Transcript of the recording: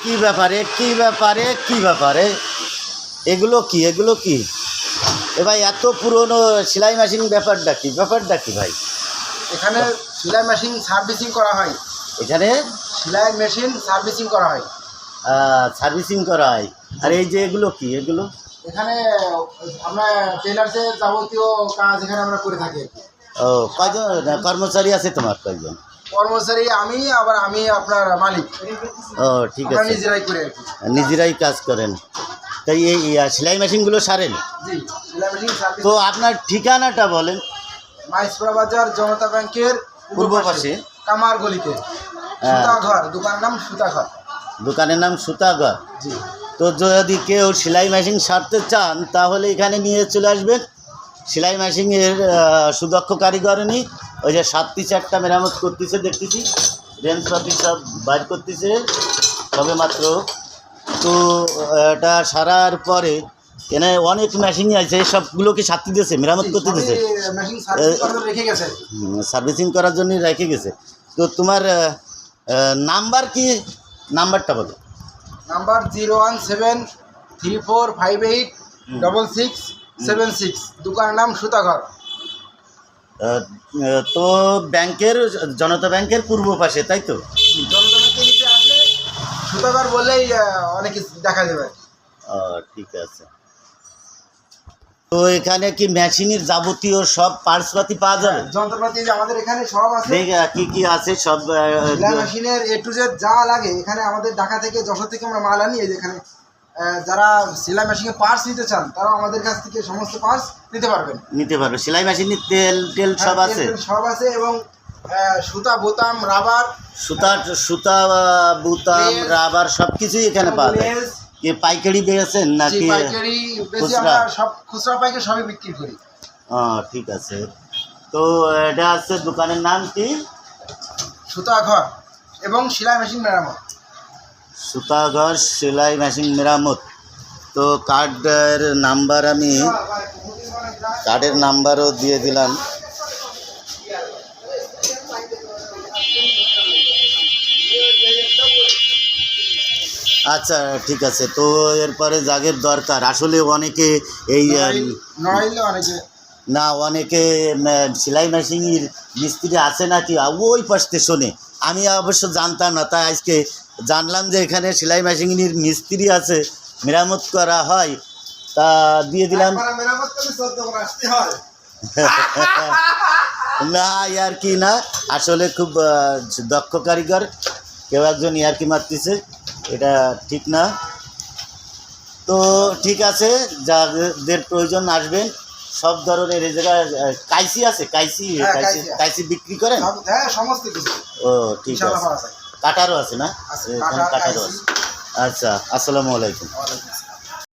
কি ব্যাপারে কি ব্যাপারে কি ব্যাপারে এগুলো কি এ ভাই এত পুরনো সেলাই মেশিন ব্যাপারটা কি ভাই? এখানে সেলাই মেশিন সার্ভিসিং করা হয়। এখানে সেলাই মেশিন সার্ভিসিং করা হয়। সার্ভিসিং করা হয়। আর এই যে এগুলো এখানে আমরা টেলার্সের যাবতীয় কাজ এখানে আমরা করে থাকি। ও কয়জন কর্মচারী আছে তোমার? কয়জন কর্মচারী? আমি আপনার মালিক। ও ঠিক আছে, নিজেরাই করে নিজেরাই কাজ করেন। তাই এই সেলাই মেশিনগুলো সারেন? জি, সেলাই মেশিন সার্ভিস। তো আপনার ঠিকানাটা বলেন। মাইসপুরা বাজার জনতা ব্যাংকের পূর্ব পাশে কামার গলিতে সুতাঘর, দোকানের নাম সুতাঘর। দোকানের নাম সুতাঘর। জি। তো যদি কেউ সেলাই মেশিন সারতে চান তাহলে এখানে নিয়ে চলে আসবেন। সেলাই মেশিনের সুদক্ষ কারিগর নেই, ওই যে 7-4টা মেরামত করতেছে দেখতেছি, রেঞ্জপাতি সব বাইর করতেছে সবে মাত্র। তো এটা সারার পরে এখানে অনেক মেশিনই আছে, সবগুলো কি সারতে দিয়েছে, মেরামত করতে দিয়েছে, সার্ভিসিং করার জন্য রেখে গেছে। তো তোমার নাম্বার কি? নাম্বারটা বলো। নাম্বার 01734586676। দোকানের নাম সুতাঘর। তো জনতা ব্যাংকের পূর্ব পাশে, তাই তো? জনতা ব্যাংকের নিচে আসলে সুতাঘর বললেই অনেক কিছু দেখা যাবে। ঠিক আছে। তো এখানে কি মেশিনের যাবতীয় সব পার্টসপাতি পাওয়া যাবে? যন্ত্রপাতি আমাদের এখানে সব আছে। কি আছে সব? মেশিনের A to Z যা লাগে এখানে আমাদের ঢাকা থেকে, যশোর থেকে আমরা মাল আনি। এখানে যারা সেলাই মেশিনের পার্টস নিতে চান তারা আমাদের কাছ থেকে সমস্ত পার্টস নিতে পারবে। সেলাই মেশিনের তেল সব আছে? সব আছে। এবং সুতা, বোতাম, রাবার, সুতা বোতাম রাবার সব কিছুই এখানে পাওয়া যায়। কি পাইকারি বেচেন নাকি? পাইকারি বেশি, আমরা সব খুচরা পাইকারি সবই বিক্রি করি। ঠিক আছে। তো এটা আছে, দোকানের নাম কি? সুতাঘর এবং সেলাই মেশিন মেরামত। সুতাঘর সেলাই মেশিন মেরামত। তো কার্ডের নাম্বারও দিয়ে দিলাম। আচ্ছা ঠিক আছে। তো এরপরে যাদের দরকার, আসলে অনেকে অনেকে সেলাই মেশিনের মিস্ত্রি আছে নাকি ওই পাশে শোনে। আমি অবশ্য জানতাম না, তাই আজকে জানলাম যে এখানে সেলাই মেশিনের মিস্ত্রি আছে, মেরামত করা হয়। তা দিয়ে দিলাম। না ইয়ার্কি না, আসলে খুব দক্ষ কারিগর। কেউ একজন ইয়ার্কি মারতেছে, এটা ঠিক না। তো ঠিক আছে, যাদের প্রয়োজন আসবেন। সব ধরনের এই জায়গায় কাইসি আছে, কাইসি বিক্রি করেন? সমস্ত কিছু। ও ঠিক আছে। কাটারও আছে না? কাটারও আছে। আচ্ছা, আসসালামু আলাইকুম।